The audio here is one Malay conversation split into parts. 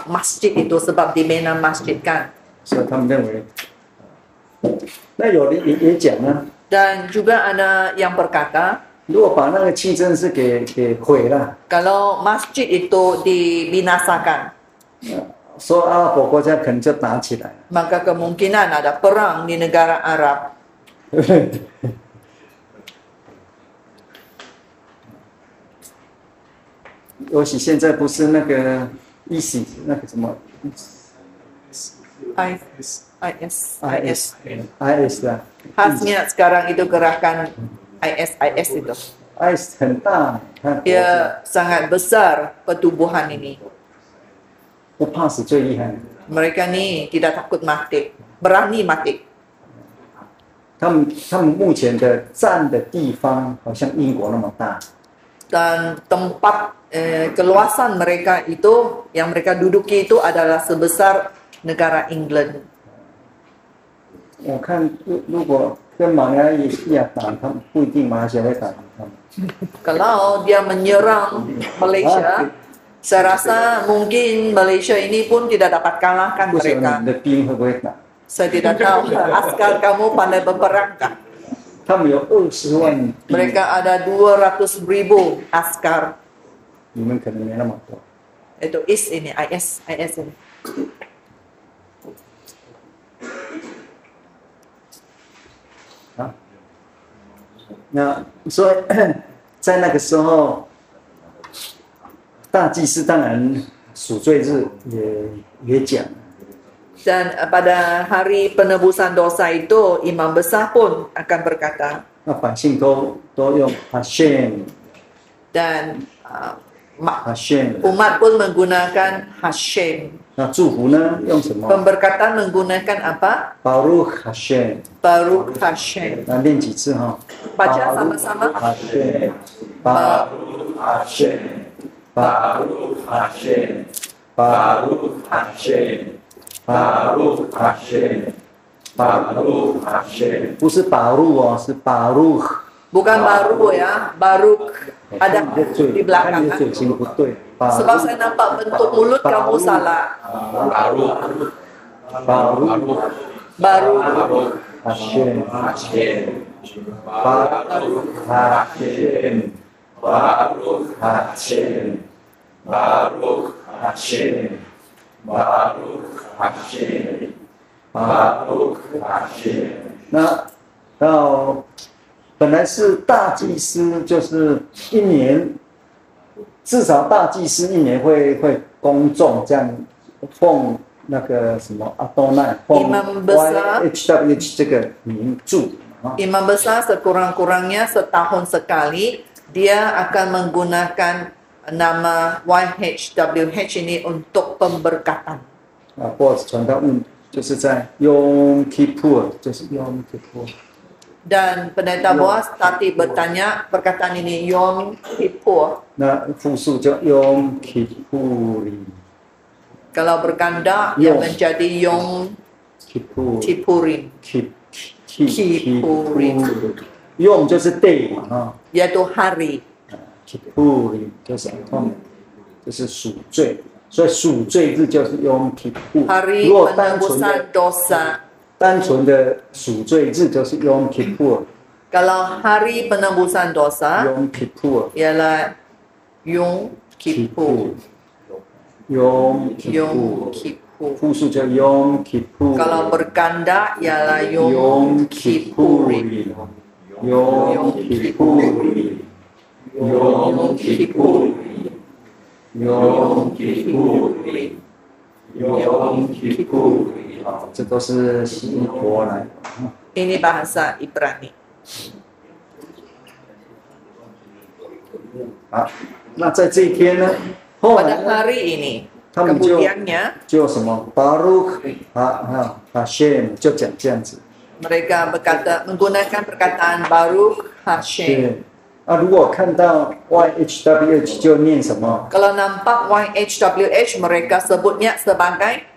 masjid itu sebab dibina masjid kan. 所以他们认为，那有的也讲呢， Dan juga ada yang berkata 如果把那个清真寺给毁了， kalau masjid itu dibinasakan, 说阿拉伯国家可能就打起来了。 maka kemungkinan ada perang di negara Arab. 尤其现在不是那个ISIS那个什么 IS 的 Khasnya sekarang itu gerakan IS itu. IS 很大，看 Dia sangat besar pertubuhan ini. 不怕死最厉害。 Mereka ni tidak takut mati, berani mati. 他们目前的占的地方好像英国那么大， Dan tempat keluasan mereka itu yang mereka duduki itu adalah sebesar negara England. 我看如果跟马来西亚打，他们不一定马来西亚会打他们。 Kalau dia menyerang Malaysia, saya rasa mungkin Malaysia ini pun tidak dapat kalahkan 不晓得 mereka. 你的兵会不会打？ Saya tidak tahu askar kamu pandai berperang tak? 他们有20万兵， Mereka ada 200,000 askar. 你们可能没那么多。 Itu IS ini. 啊，那所以在那个时候，大祭司当然赎罪日也讲， Dan pada hari penebusan dosa itu, imam besar pun akan berkata, 那百姓都用 Hashem dan Hashem， umat pun menggunakan Hashem. 那祝福呢用什么 Pemberkatan menggunakan apa?？Baruch Hashem， Baruch Hashem. 那练几次哈？ Baca sama-sama. Hashem， Baruch Hashem， Baruch Hashem， Baruch Hashem。 Baruch Hashem, Baruch Hashem， 不是巴路哦，是巴路。 Bukan baru ya, Baruch ada di belakang 看你的 kan? 嘴型不对。 Sebab saya nampak bentuk mulut kamu salah. Baruch Baruch Hashem, Baruch Hashem, Baruch Hashem, Baruch Hashem, Baruch Hashem, Baruch Hashem。 那到本来是大祭司，就是一年至少大祭司一年会公众这样奉那个什么阿多奈，奉 Imam besar YHWH 这个名著啊。 Imam besar sekurang-kurangnya setahun sekali dia akan menggunakan nama YHWH ini untuk pemberkatan. 啊，波尔传道就是在 Yom Kippur， 就是 Yom Kippur。 Dan pendeta Boaz tadi bertanya perkataan ini Yom Kippur. 那复数叫 Yom Kippurim， Kalau berganda ia menjadi Yom Kippurim. Kippurim Yom 就是 day 嘛啊。 yaitu hari. Kippurim 就是就是赎罪，所以赎罪日就是 Yom Kippur。 Hari 如果单纯 penebusan 的 dosa. 单纯的赎罪日就是 Yom Kippur。 Kalau hari penebusan dosa Yom Kippur。 ialah Yom Kippur. Yom Yom Kippur。 Kippur. 复数叫 Yom Kippur。 Kalau berganda ialah Yom Yom Kippurim. Kippurim。Yom Kippurim。Yom Kippurim。Yom Kippurim。Yom Kippurim。 这都是希伯来。 Ini bahasa Ibrani. 好，那在这一天呢，后 Pada 来呢， hari ini, 他们就 kemudiannya 就什么 Baruch Hashem 就讲这样子。 mereka menggunakan perkataan Baruch Hashem. 对。啊，如果看到 YHWH 就念什么 Kalau nampak YHWH mereka sebutnya sebagai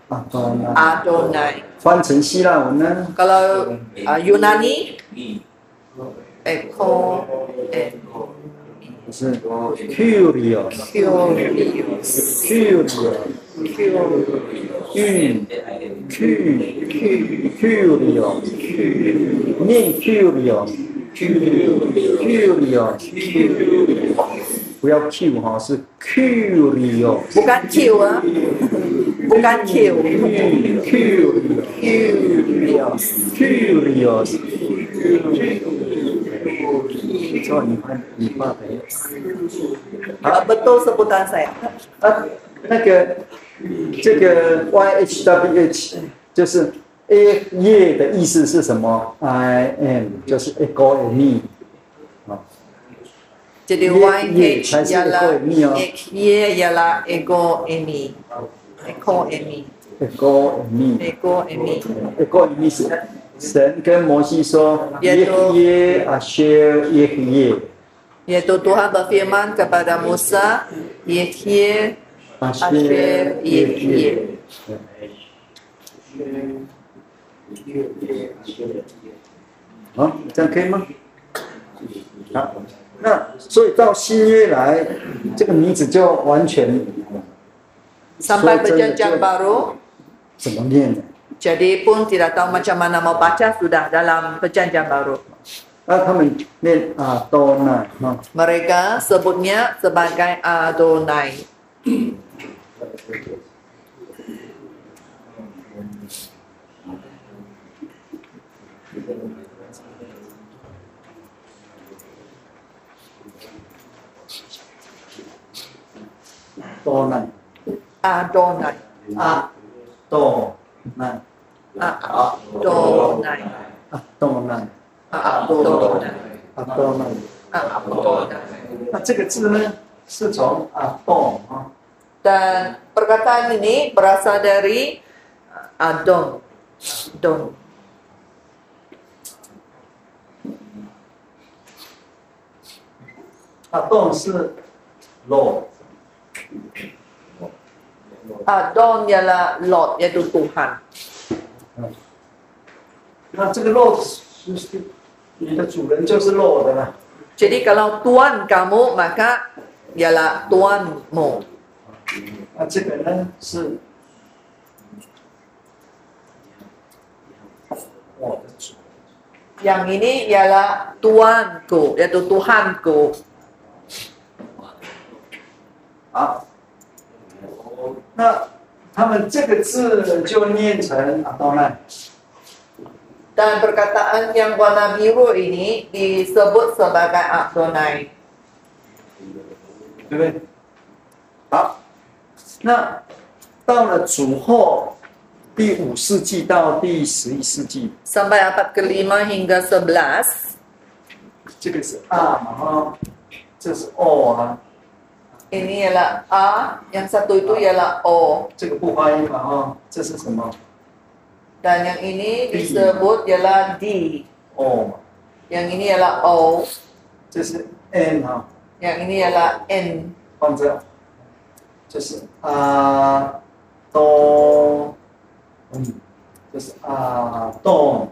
Adonai. 翻成希腊文呢？ Kalau Yunani, Eko, 是 Kyrios。 Kyrios. Kyrios。curious，念 curious，不要 Q 哈，是 curious， bukan Q 啊，bukan Q。curious，错，你画的。betul sebutan saya。那个这个 YHWH 就是 A 叶的意思是什么 ？I am 就是 ego and me。Jadi YH ialah Y ialah ego emi. Ego emi. ego and me。Ego emi. ego and me 是神跟摩西说耶阿谢耶。Yaitu Tuhan berfirman kepada Musa, Yehye Asher Yehye。好，这样可以吗？好，那所以到新约来，这个名字就完全 Sampai perjanjian baru, 怎么念呢？ jadi pun tidak tahu macam mana mau baca sudah dalam perjanjian baru. 那他们念多奈哈。Mereka sebutnya sebagai Adonai. 多奈 Adonai. 多奈 Adonai. 多奈 Adonai. 多奈。 Adonai. 那这个字呢，是从多啊。 Dan perkataan ini berasal dari Adon. Don. Adon 是 Lord。 Adon ialah Lord, iaitu Tuhan. 那这个 Lord 就是你的主人就是 Lord 的啦。 Jadi kalau Tuan kamu, maka ialah Tuanmu. 那这个呢是我的主。 Yang ini ialah Tuanku, iaitu Tuhanku. 好，那他们这个字就念成Adonai。 Dan perkataan yang warna biru ini disebut sebagai Adonai. 对不对？好，那到了主后第5世纪到第11世纪， Sampai abad ke-5 hingga 11, 这个是嘛哈，这是啊， ini ialah A, yang satu itu ialah O. 这个不发音嘛哈，这是什么 Dan yang ini disebut ialah D. 嘛？ Yang ini ialah O. 这是 N 哈， Yang ini ialah N. 放这，这是多，这是动，动，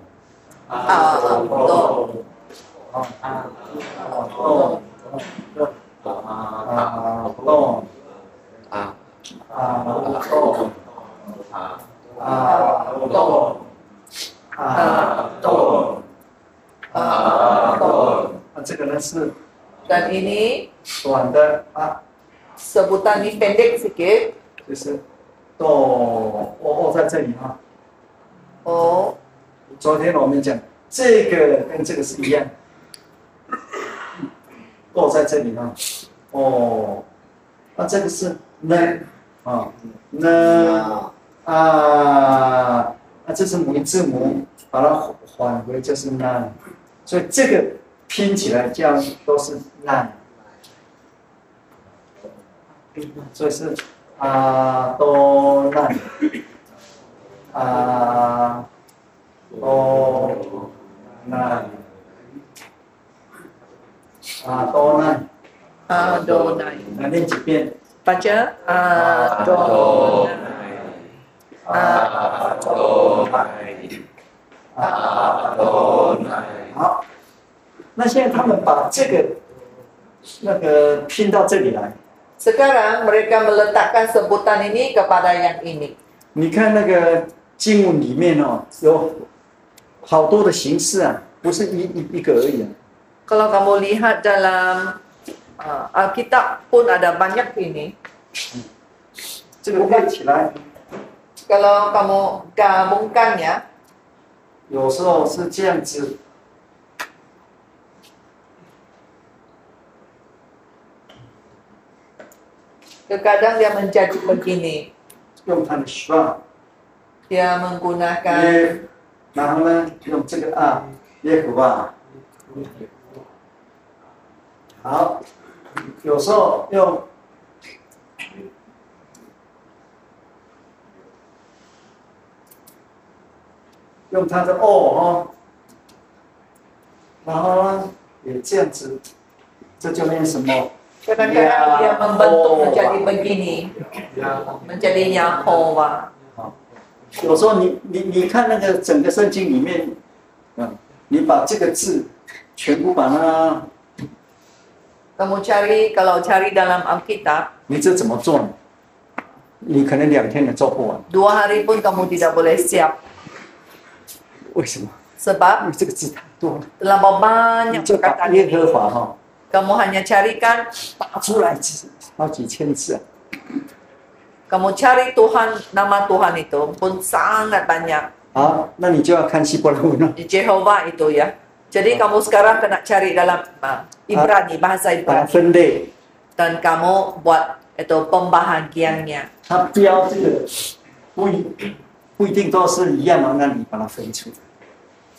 这个呢是 Dan ini 短的sebutan ini pendek sikit. 就是哦在这里哈。 O. 昨天我们讲这个跟这个是一样，哦在这里哈。哦，那这个是呢呢这是母音字母，把它返回就是呢，所以这个拼起来这样都是呢，所以是多呢多呢多呢。 Adonai. 来念几遍。 Baca Adonai. Adonai. 好，那现在他们把这个拼到这里来， Sekarang mereka meletakkan sebutan ini kepada yang ini. 你看那个经文里面哦，有好多的形式啊，不是一个而已啊。 Kalau kamu lihat dalam Alkitab pun ada banyak ini. 这个看起来 Kalau kamu gabungkannya, 有时候是这样子， terkadang dia menjadi begini. 用它的 shra， Dia menggunakan 然后呢用这个啊，耶和华。好，有时候用它的哦，然后呢也这样子，这就变什么？ kadang-kadang dia membentuk menjadi begini, menjadi Yahova. 有时候你看那个整个圣经里面，你把这个字全部把它， Kamu kalau cari dalam Alkitab, 你这怎么做呢？你可能2天也做不完。 2 hari pun kamu tidak boleh siap. 为什么？ Sebab 因为这个字太多了， terlampau 你 banyak 就把 perkataan 耶 ini. 和华哈 Kamu hanya carikan, 打出来，好几千字啊。 kamu cari Tuhan, nama Tuhan itu pun sangat banyak. 好，那你就要看希伯来文了。 Jehovah itu ya. Jadi kamu sekarang kena cari dalam Ibrani, bahasa 把它 Ibrani. 分类， Dan kamu buat itu pembahagiannya. 它标这个不一定都是一样嘛，那你把它分出来。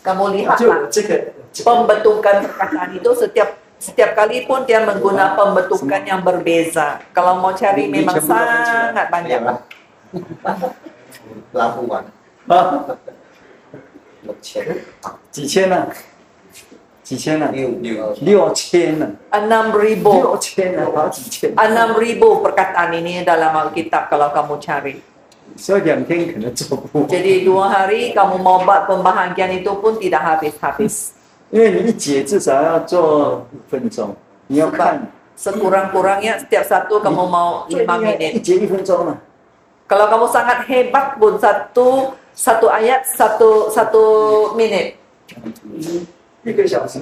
Kamu 就 lihatlah 这个 pembentukan perkataan itu setiap kali pun dia menggunakan pembentukan yang berbeza. Kalau mau cari memang sangat banyak. 拉不完，啊， 6000，几千呢？几千呢？ 6 6000呢？ 6.000 6000呢？好几千。 6.000 perkataan ini dalam Alkitab kalau kamu cari. 所以2天可能做不完， Jadi 2 hari kamu mau buat pembahagian itu pun tidak habis-habis. 因为你一节至少要做5分钟，你要看。 Sekurang-kurangnya setiap satu kamu mau 5 一 menit. 节1分钟嘛。 Kalau kamu sangat hebat pun satu ayat satu menit. 1个小时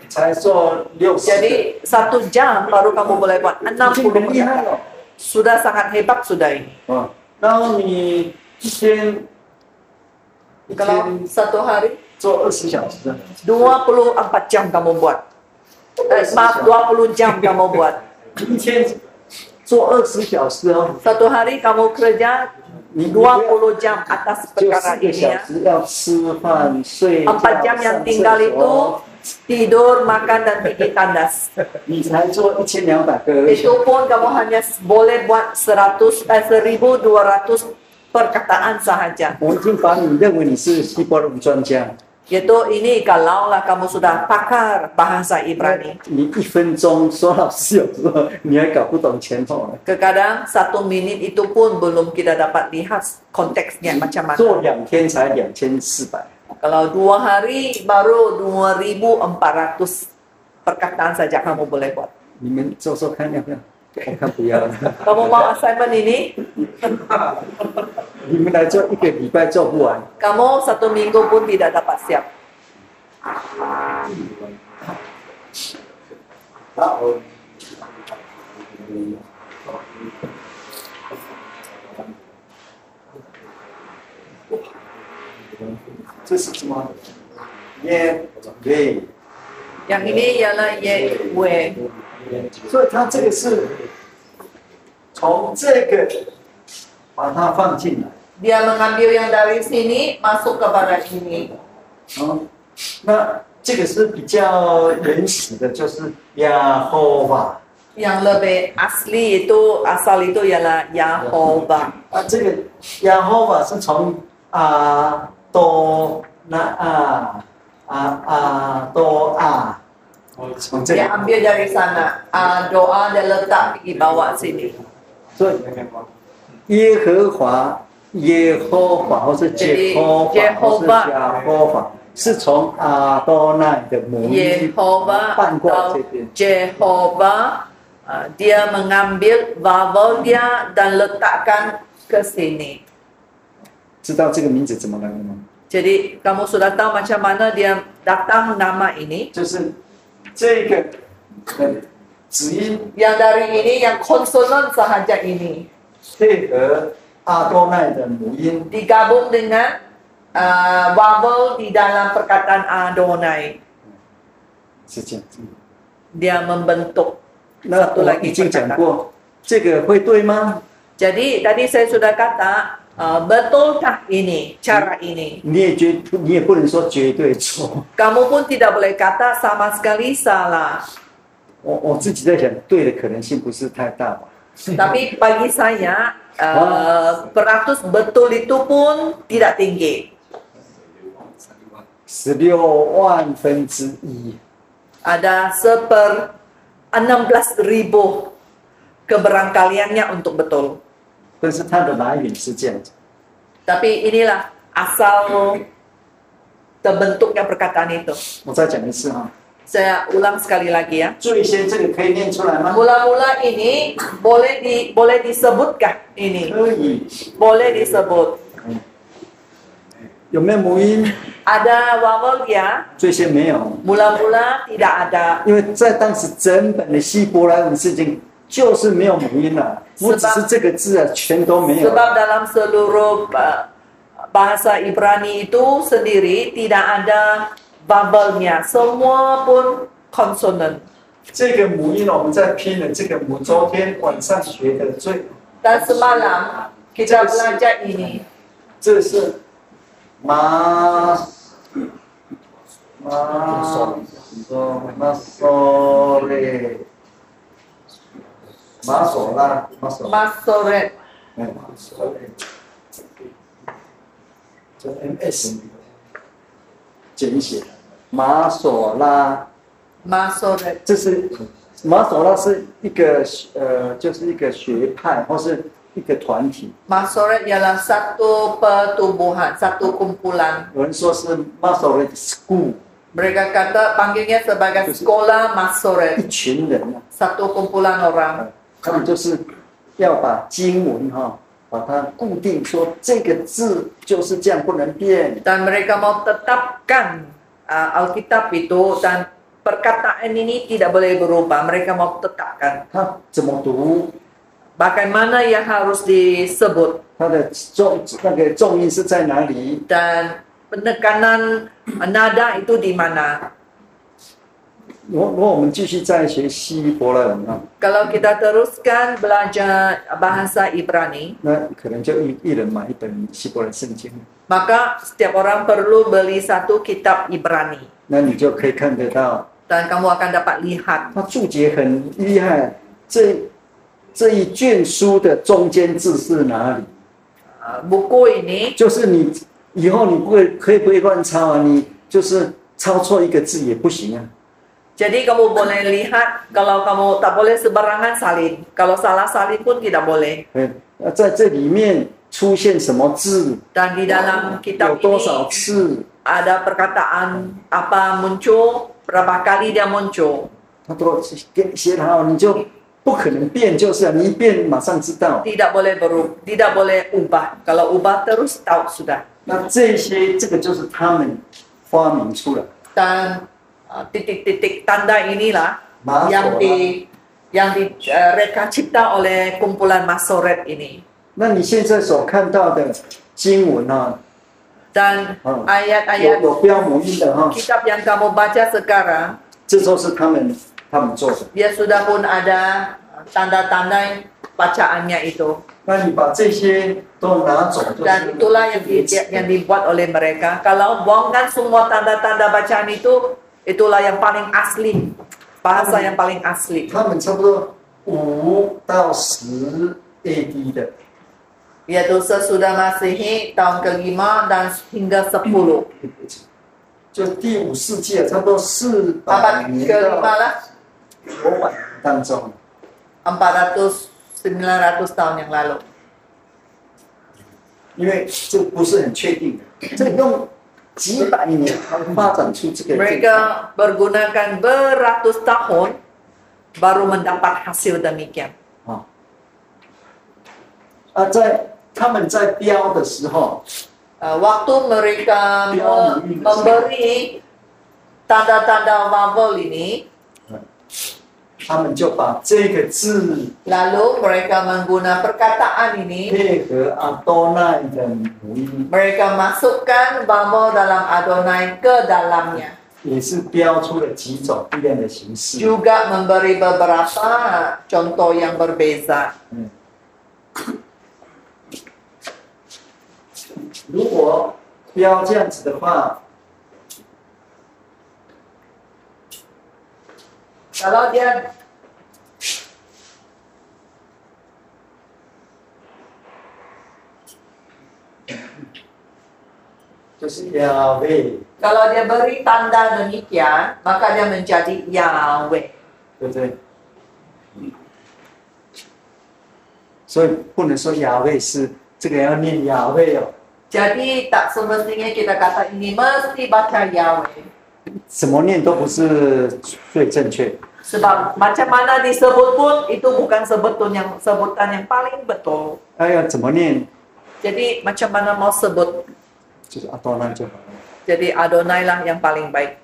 才做60。 Jadi 1 jam baru kamu boleh buat 60 很厉害 perkataan. 哦。 Sudah sangat hebat sudah ini. 哦，然后你一天 Kalau 1 hari 做20小时， 24 jam kamu buat. Maaf, 20 jam kamu buat. 一天做20小时哦， 1 hari kamu kerja 20 jam atas 就 perkara 4个 ini 小 ya. 时要吃饭、睡觉、 4 jam yang 上 tinggal 厕 itu 所， tidur, makan dan pergi tandas. 你才做1200个。 Itu pun kamu hanya boleh buat 1200 perkataan sahaja. 我已经把你认为你是希伯来文专家， Yaitu ini kalaulah kamu sudah pakar bahasa Ibrani. 你1分钟说老师有时候你还搞不懂前后， Kadang 1 minit itu pun belum kita dapat lihat konteksnya macam mana. 做2天才2400。 Kalau 2 hari baru 2400 perkataan saja kamu boleh buat. 你们做做看要不要？我看不要了。 Kamu mau assignment ini? 你们来做1个礼拜做不完。 Kamu 1 minggu pun tidak dapat siap. 好，这是什么？耶对， Yang ini ialah Yahweh. 所以它这个是从这个把它放进来。 Dia mengambil yang dari sini masuk kepada ini. 哦，那这个是比较原始的，就是亚吼瓦。 Yang lebih asli itu asal itu ialah Yahova. 啊，这个亚吼瓦是从啊多那多从这里 Dia，ambil dari sana. Doa dia letak di bawah sini. 所以耶和华、耶和华或是耶和华或是亚吼瓦，是从阿多奈的母音 Yehova 搬过来 atau 这边。 Jehovah dia mengambil vowel dia dan letakkan ke sini. 知道这个名字怎么来的吗？ Jadi kamu sudah tahu macam mana dia datang nama ini? 就是这个子音 Yang dari ini, yang konsonan sahaja ini 配合阿多奈的母音， digabung dengan vowel di dalam perkataan Adonai. 是这样子。 Dia membentuk 那 satu 我 lagi 已经讲 perkataan. 过，这个会对吗？ Jadi tadi saya sudah kata betulkah ini cara ini? 你也不能说绝对错。 Kamu pun tidak boleh kata sama sekali salah. 我自己在想，对的可能性不是太大吧。 Tapi bagi saya peratus betul itu pun tidak tinggi. 16万分之一， Ada 16.000 keberangkaliannya untuk betul. 但是它的来源是这样子。 Tapi inilah asal terbentuknya perkataan itu. 我再讲一次哈， Saya ulang sekali lagi ya. 最先这个可以念出来吗？ Mula-mula ini boleh disebutkah ini? 可以， Boleh disebut. 有没有母音？ Ada vowel ya? 最先没有， Mula-mula tidak ada. 因为在当时整本的希伯来文圣经就是没有母音了，不只是这个字啊，全都没有。 Sebab dalam seluruh bahasa Ibrani itu sendiri tidak ada vowelnya, semua pun konsonan. 这个母音我们在拼的这个母，昨天晚上学的Dan semalam kita belajar ini. 这是马索拉 Masoret. 这 MS 简写马索拉， Masoret. 这是马索拉是一个就是一个学派或是一个团体。 Masoret ialah satu pertubuhan, satu kumpulan. 有人说是 Masoret School， Mereka kata panggilnya sebagai sekolah 一 Masoret, 群人啊， satu kumpulan orang. 他们就是要把经文把它固定，说这个字就是这样不能变。 Dan mereka mau tetapkan Alkitab itu dan perkataan ini tidak boleh berubah. Mereka mau tetapkan. 它怎么读？ Bagaimana yang harus disebut 它的重音是在哪里？ dan penekanan nada itu di mana? 如果我们继续再学希伯来文啊， Kalau kita teruskan belajar bahasa Ibrani, 那可能就一人买一本希伯来圣经， maka setiap orang perlu beli satu kitab Ibrani 那你就可以看得到， dan kamu akan dapat lihat 它注解很厉害。这一卷书的中间字是哪里？ buku ini. 就是你以后你可以不会乱抄啊，你就是抄错一个字也不行啊。 Jadi kamu boleh lihat, kalau kamu tak boleh sembarangan salin. Kalau salah salin pun tidak boleh. 在这里面出现什么字， Dan di dalam 有 kitab 多 ini 少次， ada perkataan apa muncul, berapa kali dia muncul. 他都给你写好，你就不可能变，就是你一变马上知道。 Tidak boleh berubah, tidak boleh ubah. Kalau ubah terus tahu sudah. 那这个就是他们发明出来。 Dan titik-titik tanda inilah Masoret. yang direka cipta oleh kumpulan Masoret ini. 那你现在所看到的经文啊， Dan ayat-ayat 有标母音的哈， kitab yang kamu baca sekarang, 这都是他们做的。 dia sudah pun ada tanda-tanda bacaannya itu. 那你把这些都拿走，就 Dan 是 itulah yang dibuat oleh mereka. Kalau buangkan semua tanda-tanda bacaan itu, itulah yang paling asli, bahasa yang paling asli. 他们差不多5到10 AD 的， Yaitu sesudah Masehi tahun ke-5 dan hingga 10. 就第5世纪啊，差不多400 Abad 年 ke-5 到 lah, 500当中， 900 tahun yang lalu. 因为这不是很确定的，这用几百年才发展出这个。 Mereka bergunakan beratus tahun baru mendapat hasil demikian. 在他们在标的时候， Waktu mereka memberi tanda-tanda vowel ini, 他们就把这个字 lalu mereka menggunakan perkataan ini, 配合阿多奈的母音， mereka masukkan vowel dalam Adonai ke dalamnya. 也是标出了几种不一样的形式。 Juga memberi beberapa contoh yang berbeza. 如果标这样子的话， Kalau dia 就是亚威， kalau dia beri tanda demikian, maka dia menjadi Yahweh. 对不对？所以不能说亚威是这个要念亚威哦。 Jadi tak semestinya kita kata ini mesti baca Yahweh. 怎么念都不是最正确。 Sebab macam mana disebut pun itu bukan sebutan yang paling betul. 要怎么念， Jadi macam mana mau sebut? 就是阿多奈就好了。 Jadi Adonai lah yang paling baik.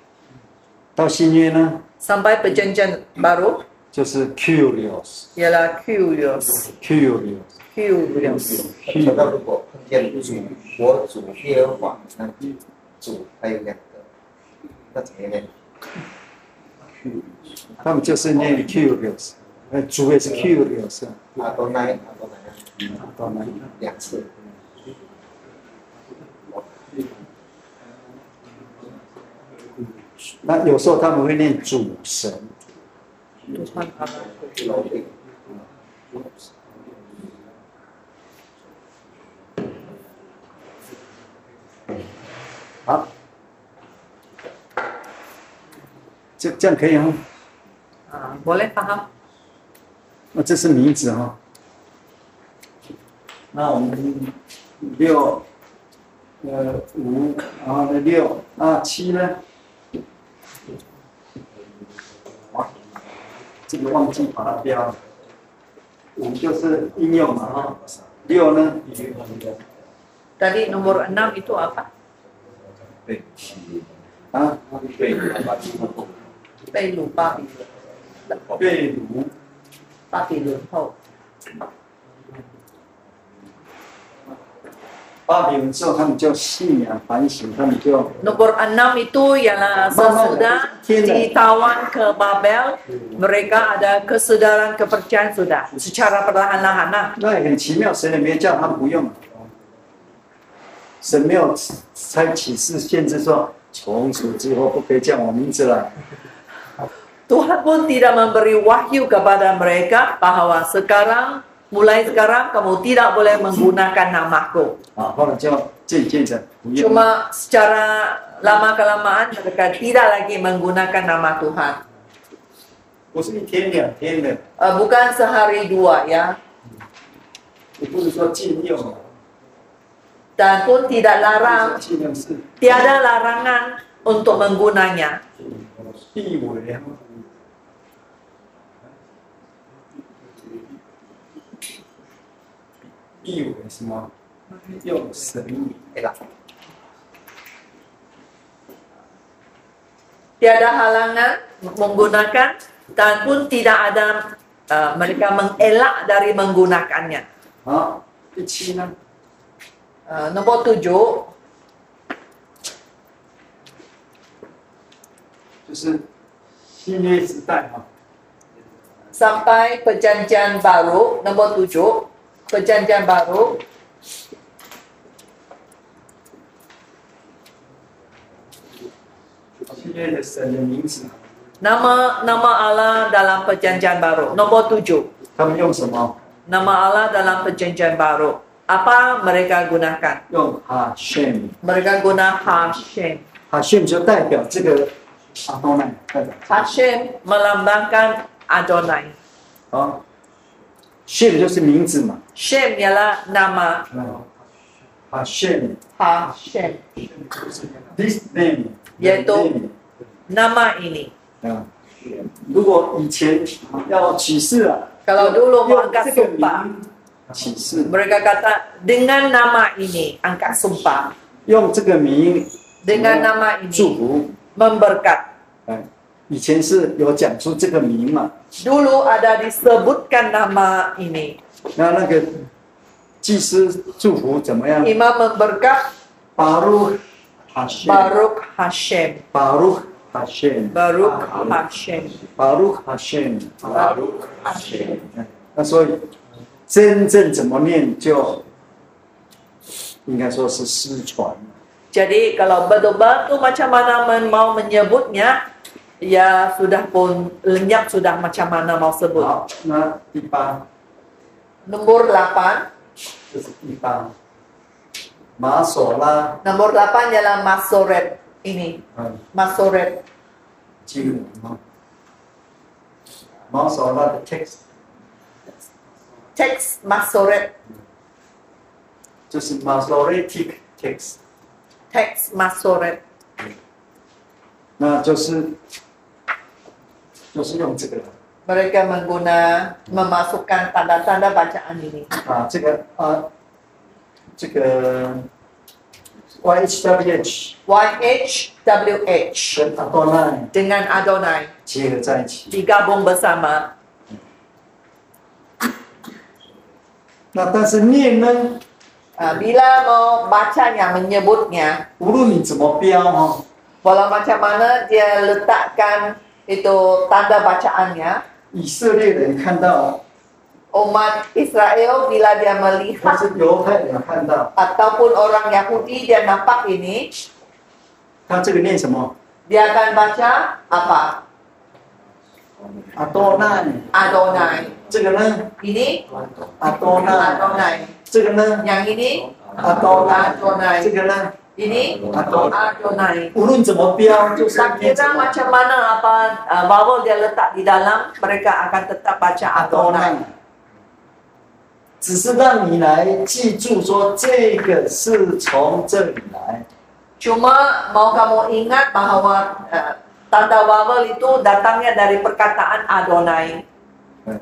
到新约呢， Sampai perjanjian baru 就是 Curious， ialah Kyrios. Curious， Kyrios. 说到如果碰见主，我主耶和华，那主还有两个，那怎么念？ 他们就是念 Curious， 主也是 Curious， 阿多奈，阿多奈，阿多奈。 两次。 那有时候他们会念主神， Tuhan Allah. 老弟， 好，这样可以吗？ Boleh faham? 那这是名字哈。那我们6，5，然后呢6，那7呢？好，这个忘记把它标了。5就是应用嘛哈，6呢？ Tadi nomor 6 itu apa? 啊， 被掳巴比伦。 被掳。 巴比伦后。 巴比伦之后，他们就信仰反省，他们就 Nomor 6 itu ialah sesudah ditawan ke Babel, mereka ada kesadaran kepercayaan sudah secara perlahan-lahan. Nah, 那也很奇妙，神也没叫他们不用，神没有才启示限制说，从此之后不可以叫我名字了。 Tuhan pun tidak memberi wahyu kepada mereka bahwa mulai sekarang kamu tidak boleh menggunakan namaku. 啊，后来就渐渐的不用。 Cuma secara lama-kelamaan mereka tidak lagi menggunakan nama Tuhan. 不是1天2天的， Bukan sehari dua ya. 也不是说禁用， Dan pun tidak larang, 禁用是 tiada larangan untuk menggunanya. 地为啊。 意为什么？用神意。 Tiada halangan menggunakan dan pun tidak ada mereka mengelak dari menggunakannya. 好，第7呢？ Nomor 7, 就是新约时代哈。 sampai perjanjian baru. Nomor 7, perjanjian baru. 新约的神的名字， Nama Allah dalam perjanjian baru. Nomor 7, 他们用什么？ nama Allah dalam perjanjian baru. Apa mereka gunakan? 用Hashem。 Mereka guna Hashem. Hashem 就代表这个阿多奈，代表。 Hashem melambangkan Adonai. 啊，Shem 就是名字嘛。 Shem ialah nama. Hashem。 Hashem. This name。 Yaitu nama ini. 啊，如果以前要起誓啊， Kalau dulu mau 用 angkat 这个 sumpah, 名起誓， mereka kata dengan nama ini angkat sumpah, 用这个名 dengan nama 祝 ini 福。 memberkat. 以前是有讲出这个名嘛， Dulu ada disebutkan nama ini. 那个祭司祝福怎么样？ Imam memberkat 巴鲁哈谢， Baruch Hashem, 巴鲁哈谢， Baruch Hashem. 巴鲁哈谢。 Baruch Hashem. 那所以真正怎么念，就应该说是失传。 Jadi kalau betul-betul macam mana mau menyebutnya, ya sudah pun lenyap sudah macam mana mau sebut. 好，那第八， Nomor 8, 这是第八，马索拉， nomor 8 ialah Masoret ini, 经 Masoret. 文嘛，马索拉的 text Teks Masoret, 就是 Masoretic text， teks Masoret. 那就是用这个 Mereka memasukkan tanda-tanda bacaan ini. 啊，这个 YHWH YHWH 跟 Adonai dengan Adonai 结合在一起。 digabung bersama. 那但是念呢， Bila mau bacanya, menyebutnya, 无论你怎么标哈， walau macam mana dia letakkan itu tanda bacaannya, 以色列人看到， umat Israel bila dia 或 melihat 是犹太人看到， ataupun orang Yahudi dia nampak ini, 他这个念什么？ dia akan baca apa? Adonai， Adonai. 这个呢 Ini ？Adonai， Adonai. 这个呢 Yang ini ？Adonai， 这 Adonai. 个呢？ Ini Adonai， Adonai. 无论怎么标，就是 Tak 念什 kira 么 macam mana apa vowel dia letak di dalam, mereka akan tetap baca Adonai. 只是让你来记住说这个是从这里来。 Cuma mau kamu ingat bahwa tanda vowel itu datangnya dari perkataan Adonai.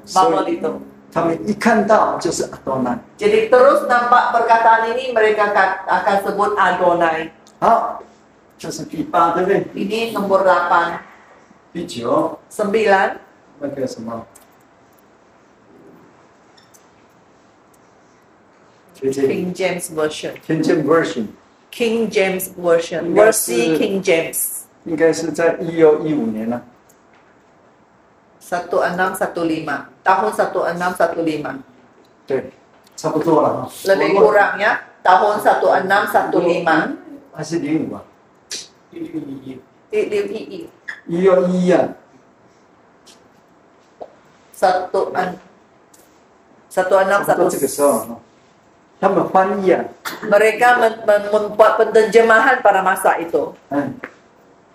所 Vowel 以 itu. 他们一看到就是 Adonai。 Jadi terus nampak perkataan ini mereka akan sebut Adonai. 好，这是第八，对不对？ Ini nomor 8. 第九， 9. 那个什么 King James Version. King James Version， King James Version. 应该是 Versi King James. 应该是在1615年了。 1615. Tahun 1615. 对，差不多了哈。 Lebih kurangnya tahun 1615. 还是05啊？ 1611. 1611啊。 差不多这个时候 1611. 哈，他们翻译啊， Mereka membuat penterjemahan pada masa itu.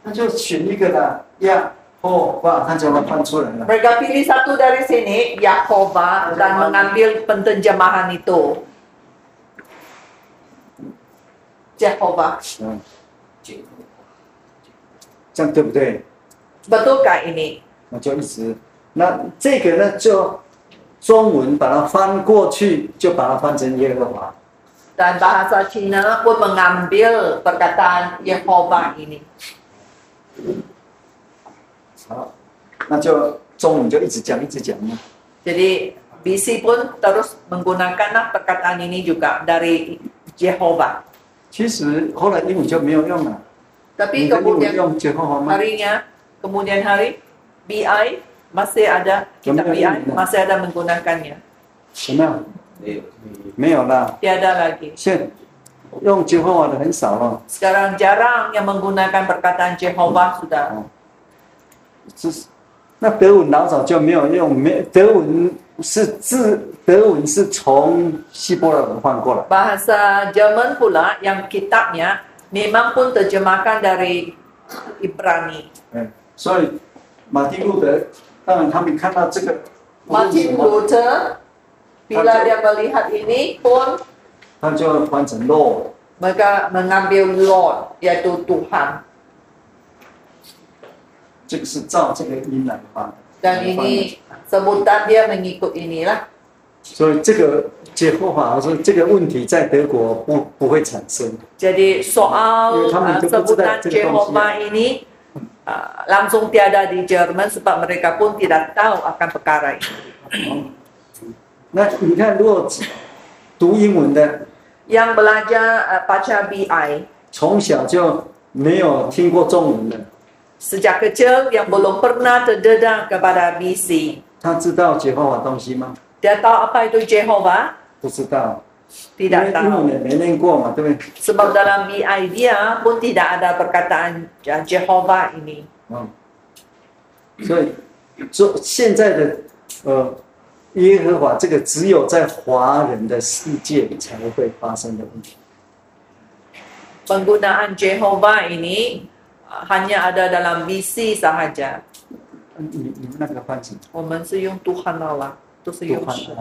他就选一个啦，呀，哇，他就把它翻出来了。 Mereka pilih satu dari sini, Yahovah, dan mengambil penterjemahan itu. Jehovah. 嗯，这样对不对？ Betulkah ini? 那就一直，那这个呢，就中文把它翻过去，就把它翻成耶和华。 Dan bahasa Cina pun mengambil perkataan Yehovah ini. 好，那就中文就一直讲嘛。 Jadi BC pun terus menggunakanlah perkataan ini juga dari Jehovah. 其实后来英文就没有用了。 Tapi 你的英文 kemudian 用结合好吗？ harinya, kemudian hari BI masih ada, kitab BI masih ada menggunakannya. 有没有？没有啦。 Tiada lagi. 现用结合华的很少了。 Sekarang jarang yang menggunakan perkataan Jehovah sudah. 那德文老早就没有用，德文是从希伯来文换过来。 Bahasa Jerman pula yang kitabnya memang pun terjemahkan dari Ibrani. 所以马丁路德，当然他们看到这个 Martin Luther bila dia melihat ini pun 他就翻成 Lord。 mereka mengambil Lord yaitu Tuhan. 这个是照这个音来发的。 Dan ini sebutan dia mengikut inilah. 所以这个解惑法，我说这个问题在德国不会产生。 Jadi soal sebutan Jehovah ini langsung tiada di Jerman sebab mereka pun tidak tahu akan perkara ini. 那你看，如果读英文的， Yang belajar baca BI 从小就没有听过中文的， sejak kecil yang belum pernah terdedah kepada BC, 他知道解惑法东西吗？ dia tahu apa itu Jehovah? 不知道，因 Tidak 为英 tahu. 文也没念过嘛，对不对？ Sebab dalam BI dia pun tidak ada perkataan Jehovah ini. 所以现在的耶和华这个只有在华人的世界才会发生的问题。 Penggunaan Jehovah ini hanya ada dalam BC sahaja. 你们那个翻译， 我们是用Tuhan Allah, 都是用神，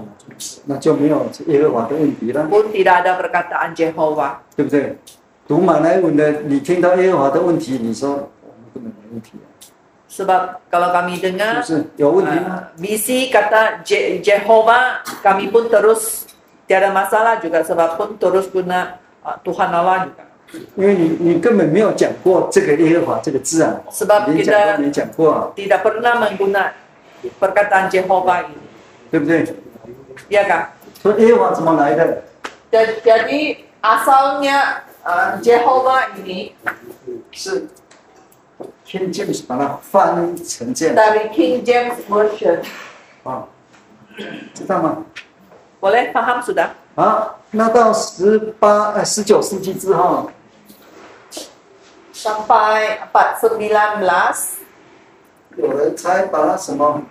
那就没有耶和华的问题了， pun tidak ada perkataan Jehovah. 对不对？读马来文的，你听到耶和华的问题，你说我们根本没问题， Sebab kalau kami 是 dengar 不是？有问题吗？ BC kata Jehovah, kami pun terus tiada masalah juga sebab pun terus guna Tuhan Allah juga. 因为你根本没有讲过这个耶和华这个字啊， Sebab 连讲 kita 都没讲过啊， tidak pernah menggunakan perkataan Jehovah ini. 对不对？ Ya kan? 说耶和华怎么来的？ Jadi asalnya Jehovah ini 是 King James 把它翻成这样 dari King James Version. 啊，知道吗？ Boleh faham sudah? 好，那到19世纪之后， Sampai abad 19, 有人才把它什么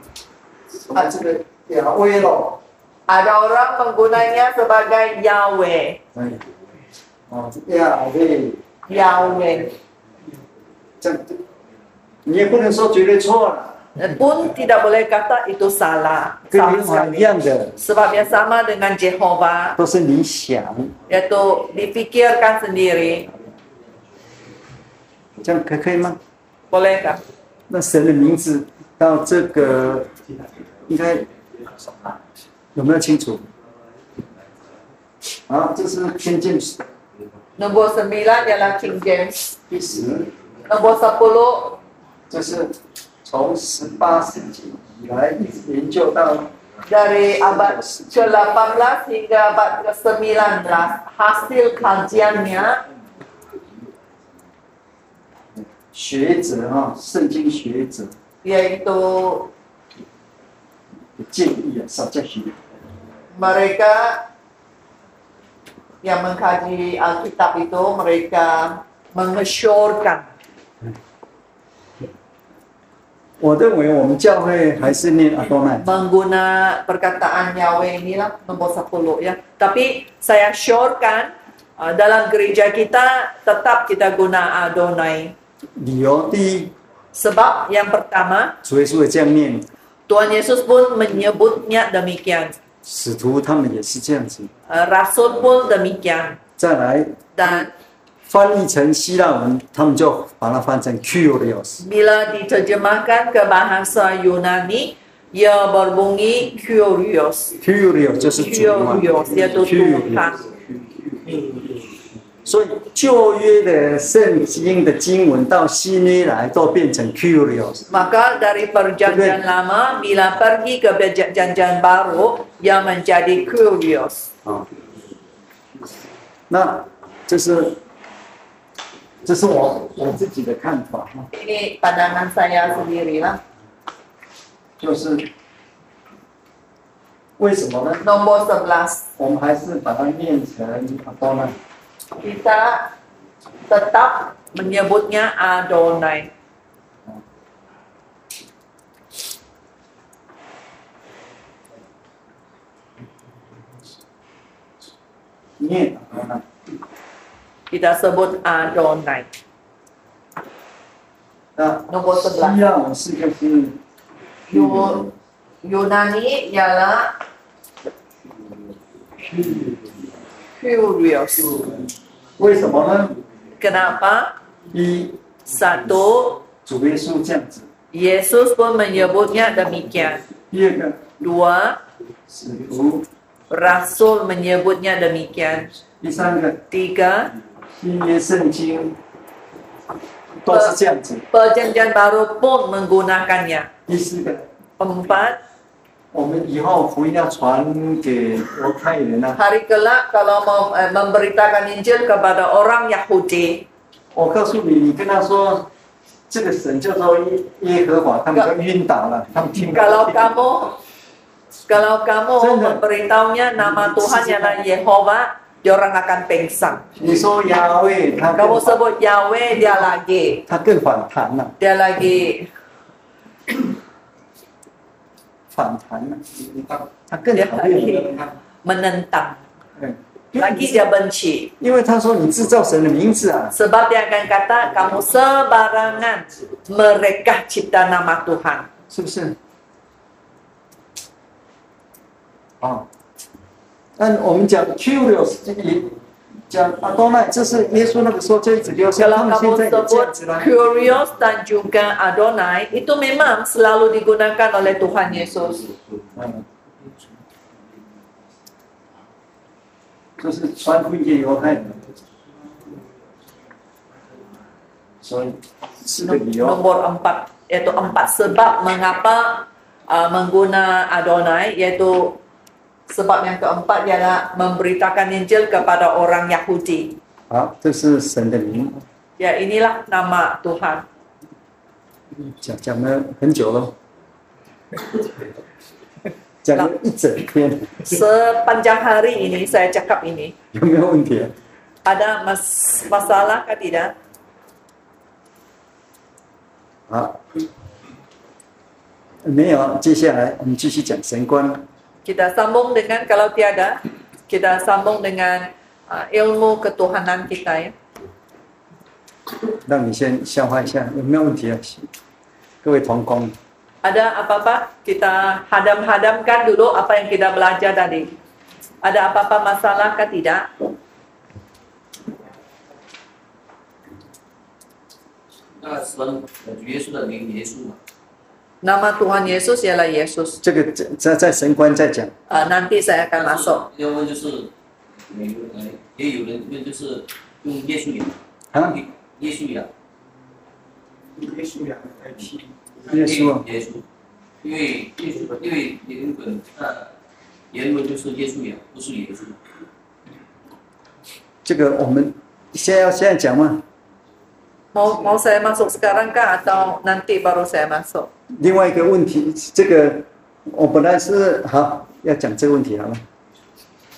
这个亚威咯， ada orang menggunanya sebagai Yahweh. 哎，哦，亚威， Yahweh. 这样你也不能说绝对错了， Pun tidak boleh kata itu salah. 跟 Sama 耶和华一 sekali. 样的， Sebab dia sama dengan Jehovah, 都是你想， yaitu dipikirkan sendiri. 这样可以吗？ Bolehkah? 那神的名字到这个应该有没有清楚？好，这是 King James Nombor 9 ialah King James. 第10， Nombor 10这是从18世纪以来一直研究到 dari abad ke-18 hingga abad ke-19. Hasil kajiannya 学者哈，圣经学者 yaitu 的建议啊，少在学。 mereka yang mengkaji Alkitab itu mereka mengesyorkan. 我认为我们教会还是念阿多奈， Mengguna perkataan Yahweh inilah nomor 10 ya. Tapi saya syorkan dalam gereja kita tetap kita guna Adonai. 理由第一， Sebab yang pertama 主耶稣也这样念， Tuhan Yesus pun menyebutnya demikian. 使徒他们也是这样子。 Rasul pun demikian. 再来 Dan 翻译成希腊文，他们就把它翻成 Kyrios。 bila diterjemahkan ke bahasa Yunani, ia berbunyi Kyrios. Kyrios 就是主嘛 Kyrios yaitu Tuhan. 所以旧约的圣经的经文到新约来都变成 Kyrios。 Maka dari perjanjian lama, bila pergi ke perjanjian baru, ia menjadi Kyrios. 啊，那这是我自己的看法哈， Ini pandangan saya sendiri lah. 就是为什么呢？ Nombor 11. 我们还是把它念成阿多奈。 Kita tetap menyebutnya Adonai. 念阿多奈。 Kita sebut Adonai. 那 Nombor 希 11. 腊文是就是 Yunani ialah Kyrios. 为什么呢？ Kenapa? 一 Satu, 主耶稣这样子， Yesus pun menyebutnya demikian. 第二个 Dua, 使徒， Rasul menyebutnya demikian. 第三个 Tiga, 新约圣经都是这样子。 Perjanjian Baru pun menggunakannya. 第四个， Empat, 我们以后福音要传给犹太人啊， hari kelak kalau mau memberitakan Injil kepada orang Yahudi, 我告诉你，你跟他说这个神叫做耶和华，他们就晕倒了，他们听不 kalau 懂。 kamu memberitahunya nama Tuhan ialah Yehova, dia orang akan pingsan. 你说亚威，他 Kamu 更 sebut Yahweh, dia lagi 他更反弹了， dia lagi 反弹了，他更讨厌了。 menentang, 嗯， lagi dia benci. 因为他说你制造神的名字啊， Sebab dia akan kata kamu sembarangan mereka cipta nama Tuhan. 是不是？啊，那我们讲 Curious 也讲阿多奈，这是耶稣那个时候就一直流行，他 Kalau 们现 kamu 在也这 sebut 样子啦。 Curious dan juga Adonai, itu memang selalu digunakan oleh Tuhan Yesus. 嗯，就是传福音给犹太人，所以四个理由。 Nomor 4, yaitu 4 sebab mengapa mengguna Adonai, yaitu sebab yang keempat ialah memberitakan Injil kepada orang Yahudi. 好，这是神的名， Ya, inilah nama Tuhan. 讲了很久了，讲了一整天， Sepanjang hari ini saya cakap ini. 有没有问题？ Ada masalah kah tidak? 好，没有，接下来我们继续讲神观。 Kita sambung dengan, kalau tiada, kita sambung dengan ilmu ketuhanan kita ya. 让你先消化一下，有没有问题啊？各位同工， Ada apa-apa? Kita hadam-hadamkan dulu apa yang kita belajar tadi. Ada apa-apa masalah kah tidak? 那神耶稣的名耶稣嘛， Nama Tuhan Yesus ialah Yesus. 这个在神观再讲。 Nanti saya akan masuk. 要问就是每个人也有人问就是用耶稣名啊，耶稣呀，耶稣呀，耶稣啊，耶稣，因为原本原文就是耶稣呀，不是耶稣。这个我们现在讲吗？ Mau saya masuk sekarang kah atau nanti baru saya masuk? 另外一个问题，这个我本来是好要讲这个问题好了。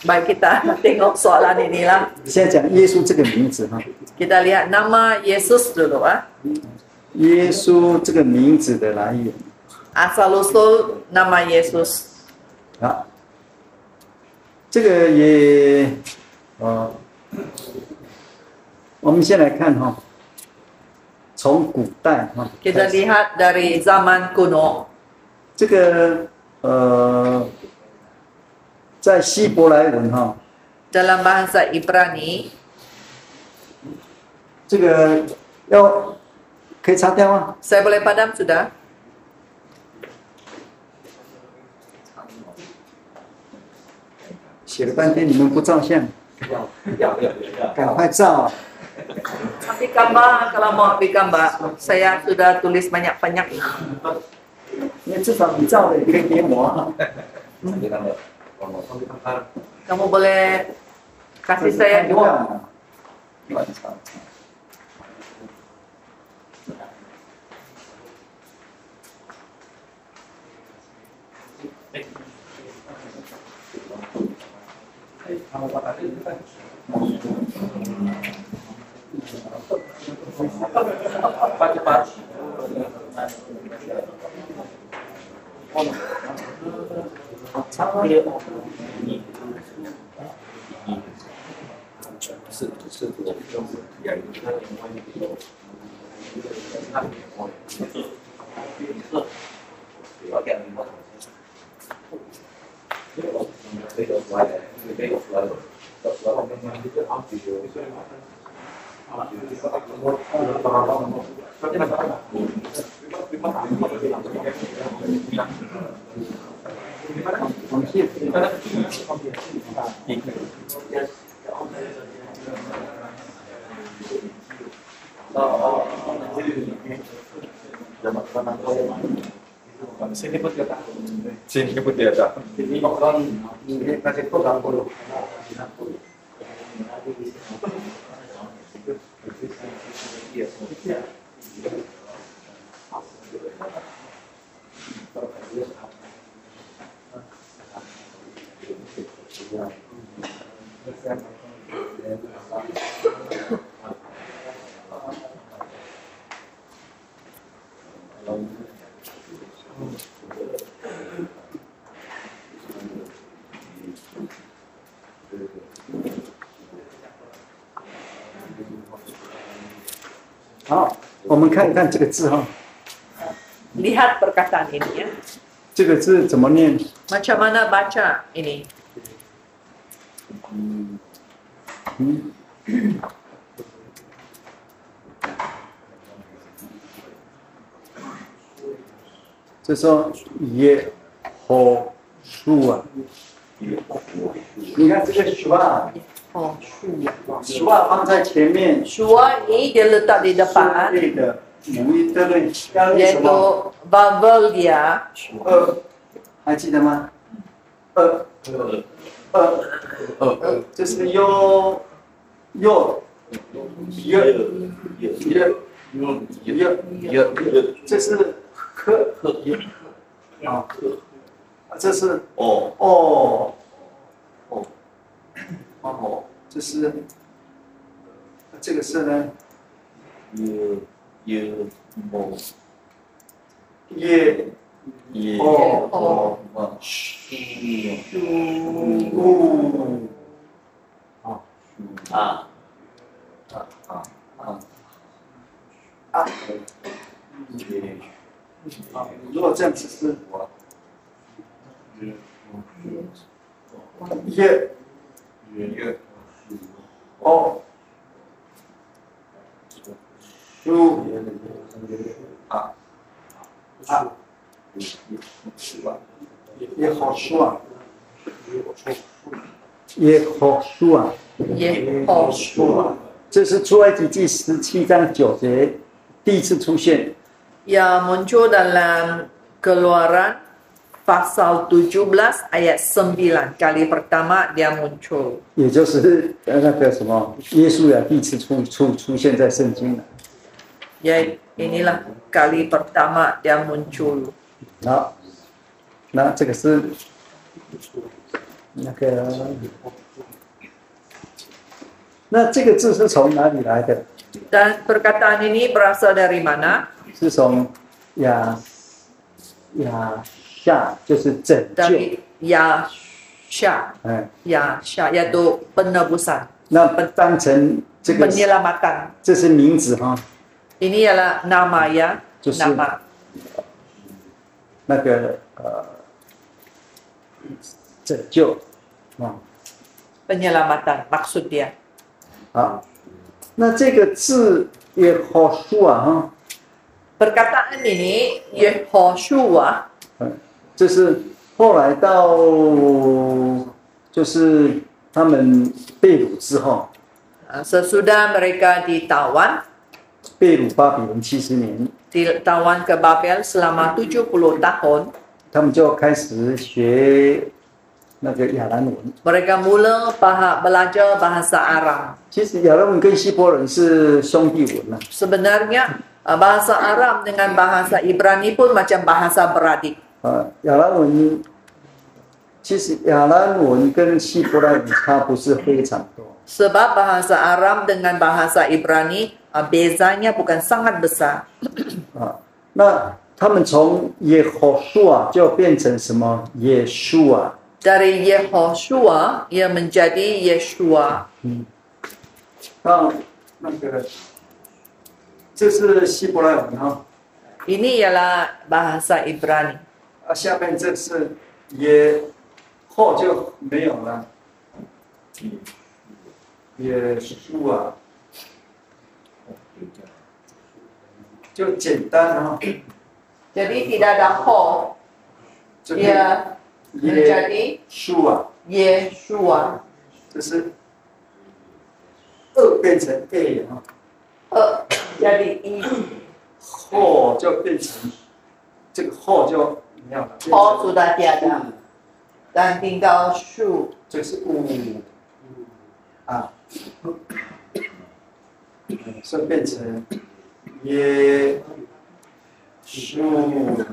Baik, kita tengok soalan inilah. 现在讲耶稣这个名字哈， Kita lihat nama Yesus dulu ah. 耶稣这个名字的来源 Asal usul nama Yesus. 啊，这个也我们先来看哈，从古代哈， Kita lihat dari zaman kuno. 这个在希伯来文哈， Dalam bahasa Ibrani, 这个可以擦掉吗？ saya boleh padam sudah? 写了半天你们不照相，赶快照。 Ambil gambar, kalau mau ambil gambar, saya sudah tulis banyak-banyak. 因为至少你照了也可以给我哈。 Kamu boleh kasih saya juga. 乱抄。Sini pun dia tak. Sini pun dia tak. Ini orang ini kasih kau ganggu.好，我们看一看这个字哈， Lihat perkataan ini ya. 这个字怎么念？ Macam mana baca ini? 嗯，就说耶和书啊，你看这个书啊， Oh, 书啊放在前面， Shua ini dia letak di depan, 对的，母音对不对？要念什么？ yaitu vowel dia. 还记得吗？就是哟哟哟，这是科啊，这是哦，这是这个是呢耶哦如果这样子是耶哦耶和书啊，耶和书啊， Yehoshua. 这是出埃及记17章9节第一次出现。 Yang muncul dalam Keluaran pasal 17 ayat 9 kali pertama dia muncul. 也就是那个什么，耶稣呀，第一次出现在圣经了。 Ya, inilah kali pertama dia muncul. 好，那这个是那个，那这个字是从哪里来的？ Dan perkataan ini berasal dari mana? 是从亚夏，就是拯救。 Dari Yasha. 哎， Yasha yaitu penebusan, 那当成这个， penyelamatan. 这是名字哈， Ini ialah nama ya, 就是 nama. 那个拯救啊。 Penyelamatan maksud dia. 好，那这个字耶和书啊哈， Perkataan ini Yehoshua 这是后来到就是他们被掳之后， sesudah mereka ditawan 被掳巴比伦70年， ditawan ke Babel selama 70 tahun. 他们就开始学那个亚兰文。 Mereka mula belajar bahasa Aram. 其实亚兰文跟希伯人是兄弟文啊， Sebenarnya bahasa Aram dengan bahasa Ibrani pun macam bahasa beradik. 亚兰文其实亚兰文跟希伯来文差不是非常多。 Sebab bahasa Aram dengan bahasa Ibrani bezanya bukan sangat besar. 那他们从耶和书啊就变成什么耶稣啊？ Dari Yehoshua ia menjadi Yeshua. 那个这是希伯来文哈， Ini ialah bahasa Ibrani. 下面这是耶后就没有了，耶稣啊，就简单啊。 Jadi tidak ada ho. 这个 Dia menjadi 数啊， Yeshua. 这是2变成 A 啊， Jadi i. 后就变成这个后就没有了。 Ho sudah tiada. Dan tinggal shu. 这是5啊，所以变成耶数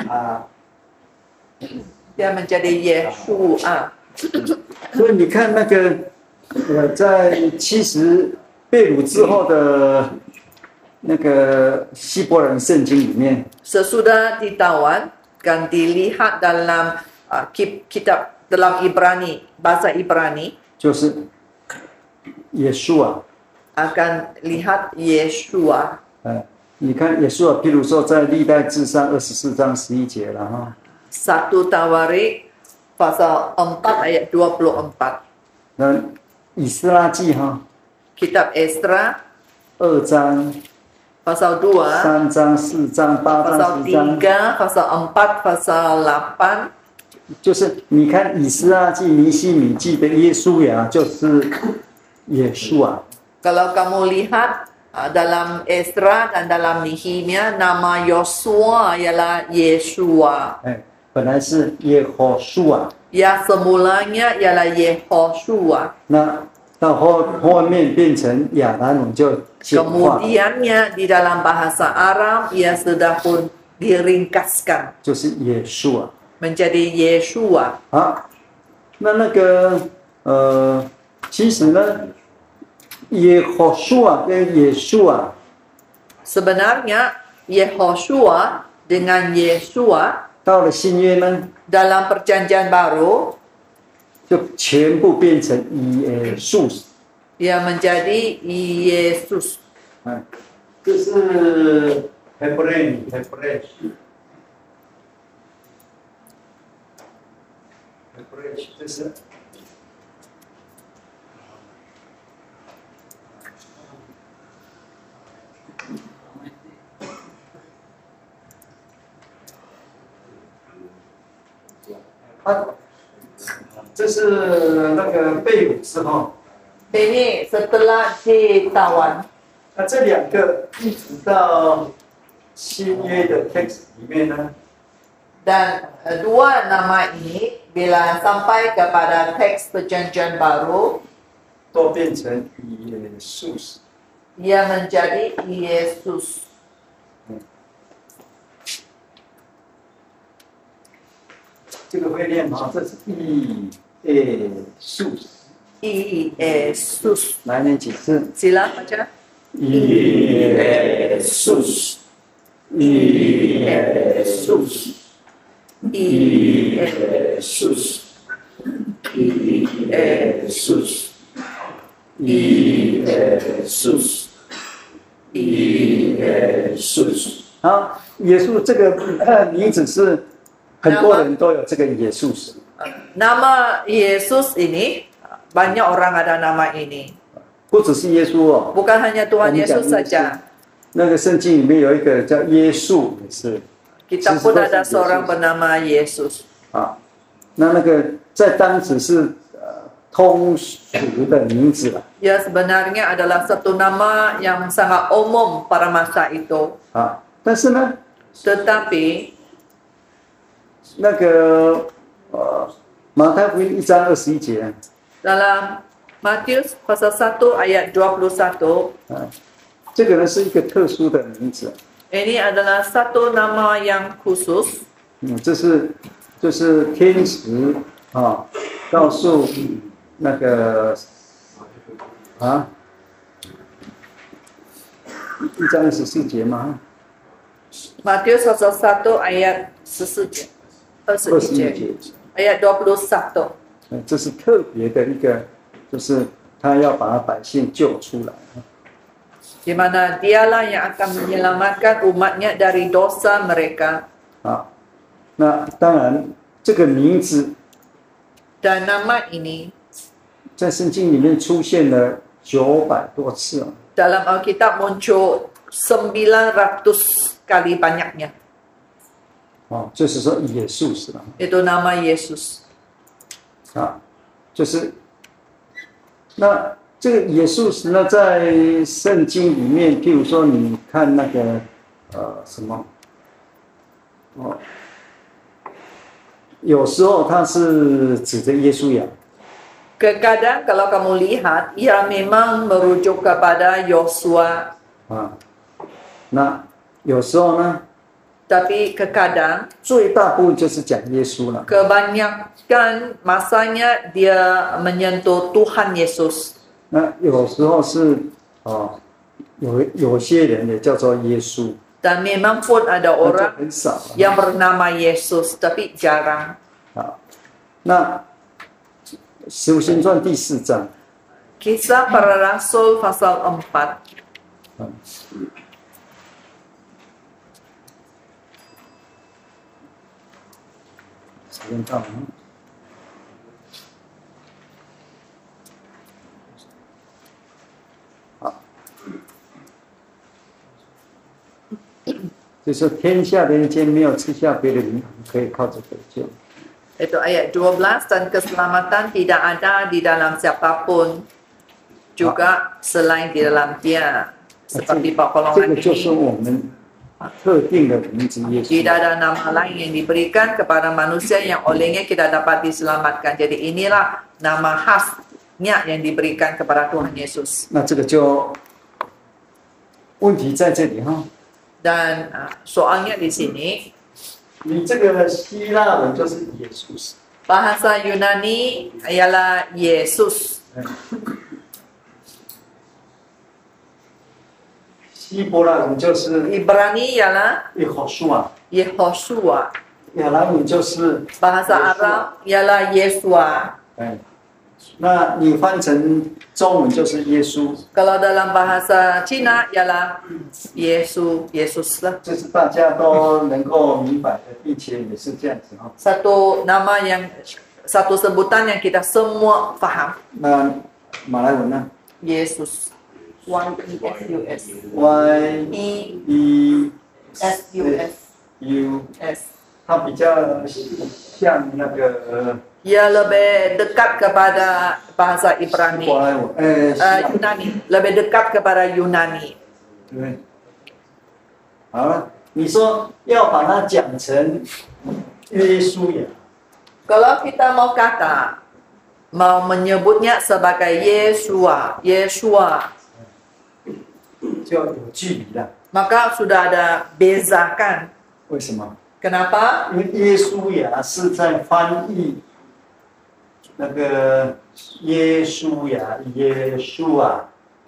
啊。 Dia menjadi Yeshua. 所以你看那个在70被掳之后的那个希伯来圣经里面， Sesudah ditawan dan dilihat dalam kitab dalam Ibrani, bahasa Ibrani, 就是耶稣啊， akan lihat Yeshua. 你看耶稣啊，譬如说在历代志上24章11节了哈， 1 Tawarik pasal 4 ayat 24. 那以斯拉记哈， Kitab Esra 2章、 pasal 2, 3章、4章、8章、 pasal 10章， 3, pasal 4, pasal 8. 就是你看以斯拉记、尼希米记的耶稣呀，就是耶稣啊。 Kalau kamu lihat dalam Esra dan dalam Nehemia, nama Yosua ialah Yeshua. 本来是耶和数啊， Ya semulanya ialah Yehoshua. 那到后面变成亚兰文就简化， Kemudiannya di dalam bahasa Aram ia sudah pun diringkaskan 就是耶稣啊。 menjadi Yeshua. 好，那个其实呢，耶和数啊跟耶稣啊， Sebenarnya Yehoshua dengan Yeshua 到了新约呢， dalam perjanjian baru 就全部变成耶稣。 ia menjadi Yesus. 这是 Hebrew， 这是。这是那个被掳之后， Ini setelah ditawan. 那这两个一直到新约的 text 里面呢， Dan dua nama ini bila sampai kepada teks perjanjian baru, 都变成耶稣。 ia menjadi Yesus. 这个会念吗？这是耶稣。 Yesus. 来念几次？ Sila baca. Yesus, Yesus, Yesus, Yesus, Yesus, Yesus。好，耶稣这个名字是很多人都有这个耶稣。 Nama Yesus ini, banyak orang ada nama ini. 不只是耶稣哦， Bukan hanya Tuhan 我们讲 Yesus saja. 那个圣经里面有一个叫耶稣，也是 Kita pun ada seorang bernama Yesus. 啊。那个在当时是通俗的名字了 Ya sebenarnya adalah satu nama yang sangat umum pada masa itu. 啊。但是呢， Tetapi 那个马太福音1章21节， dalam Matius pasal 1 ayat 21, 这个呢是一个特殊的名字。 ini adalah satu nama yang khusus. 这是就是天使啊，告诉那个1章14节嘛， Matius pasal 1 ayat 21节 ayat 21. 这是特别的一个，就是他要把百姓救出来。 Di mana dialah yang akan menyelamatkan umatnya dari dosa mereka. 啊，那当然这个名字 Dan nama ini 在圣经里面出现了900多次啊。 dalam Alkitab muncul 900 kali banyaknya. 就是说耶稣是吧？ Itu nama Yesus. 就是那这个耶稣是呢，在圣经里面，譬如说你看那个什么有时候他是指着耶稣呀。 Kadang kalau kamu lihat, ia memang merujuk kepada Yosua. 那有时候呢， Tapi kadang 最大部分就是讲耶稣了。 kebanyakan masanya dia menyentuh Tuhan Yesus. 那有时候是有些人也叫做耶稣， Dan memang pun ada 那就 orang 很少。 yang bernama Yesus, tapi jarang. 那《使徒行传》第4章， Kisah Para Rasul pasal 4. 时间到了。好，就说天下人间没有赐下别的名可以靠着得救。 Itu ayat 12, dan keselamatan tidak ada di dalam siapapun juga selain di dalam Dia. Seperti 这 pertolongan 个就是 ini, 我们特定的名字耶稣。 tidak ada nama lain yang diberikan kepada manusia yang olehnya kita dapat diselamatkan. Jadi inilah nama khasnya yang diberikan kepada Tuhan Yesus. 那这个就问题在这里哈。 Dan soalnya di sini, 你这个希腊文就是耶稣， bahasa Yunani ialah Yesus. 希伯来文就是 Ibrani ialah 耶和华， Yehoshua. 亚兰文就是 Bahasa Arab ialah Yesua. 那你翻成中文就是耶稣， Kalau dalam bahasa Cina ialah Yesus lah. 这是大家都能够明白的，并且也是这样子哈。 Satu nama yang satu sebutan yang kita semua faham. 那马来文呢 Yesus. Y-E-S-U-S. ？Y E E S-U-S. U， S. 它比较像那个 Ia lebih dekat kepada bahasa 希 Ibrani. 伯来文，希腊 Yunani. Lebih dekat kepada Yunani. 对不对？好了，你说要把它讲成约书亚， Kalau kita mau kata, mau menyebutnya sebagai Yesua, 就有距离了。 maka sudah ada bezakan. 为什么？ Kenapa? 因为耶稣亚是在翻译那个耶稣亚、耶稣啊，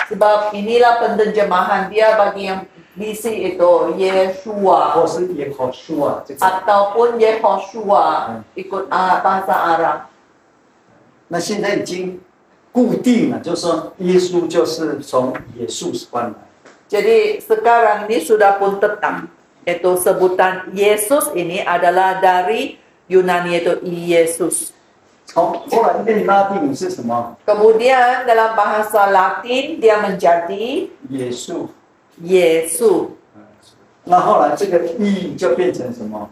Sebab inilah penterjemahan dia bagi yang bisi itu Yeshua 或是耶和书啊，这个。 ataupun Yehoshua ikut bahasa Arab. 那现在已经固定了，就是说耶稣就是从耶稣翻来。 Jadi sekarang ini sudah pun tetap, yaitu sebutan Yesus ini adalah dari Yunani yaitu Yesus. 后来念拉丁语是什么？ Kemudian dalam bahasa Latin dia menjadi 耶稣。 Yesus. 那后来这个义就变成什么？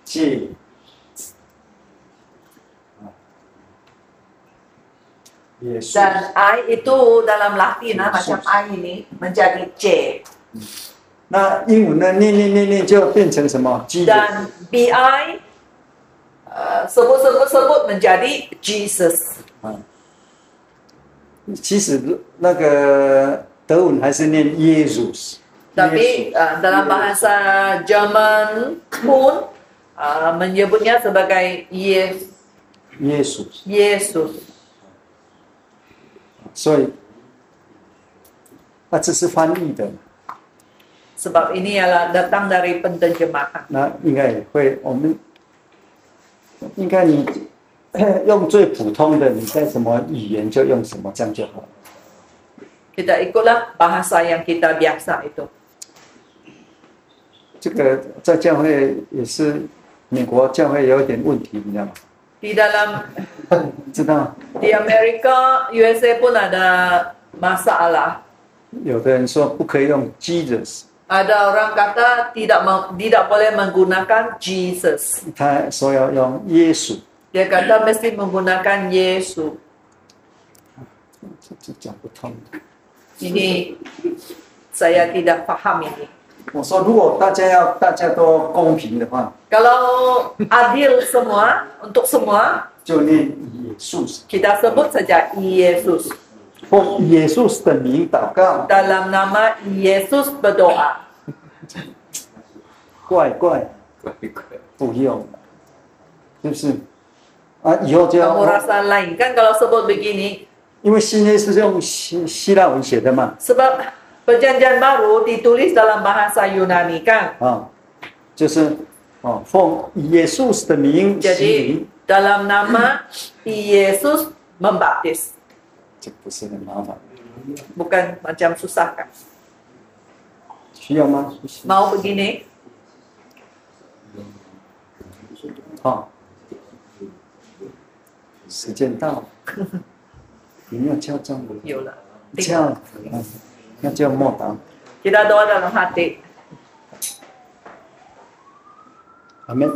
戒。耶稣。 Dan I itu dalam Latin macam I ini menjadi C. 那英文呢？念就变成什么 ？Jesus。 Dan BI sebut menjadi Jesus. 其实那个德文还是念耶稣。 Tapi dalam bahasa Jerman pun menyebutnya sebagai Yesus. Yesus. 所以，这是翻译的。 Sebab ini ialah datang dari penterjemahan. 那应该也会，我们应该你用最普通的，你在什么语言就用什么，这样就好了。 Kita ikutlah bahasa yang kita biasa itu. 这个在教会也是，美国教会有一点问题，你知道吗？ Di dalam 知道吗？ di Amerika, USA pun ada masalah. 有的人说不可以用 Jesus， Ada orang kata tidak boleh menggunakan Jesus. 他说要用耶稣， Dia kata mesti menggunakan Yesus. 这讲不通。 Ini saya tidak paham ini. 我说如果大家都公平的话， Kalau adil semua untuk semua, 就念耶稣， kita sebut saja Yesus. 奉耶稣的名祷告， Dalam nama Yesus berdoa. 怪，不用，是不是？啊，以后就 Kamu 要， rasa lain kan kalau sebut begini? 因为新约是用希腊文写的嘛， Sebab perjanjian baru ditulis dalam bahasa Yunani kan. 啊，就是奉耶稣的名洗 Jadi 礼， dalam nama Yesus membaptis. 这不是很麻烦， Bukan macam susah kan? 需要吗？ Mau begini? 好，时间到了，你们要敲钟， Yolah. 敲，那叫默祷。 Kita doa dalam hati. Amin.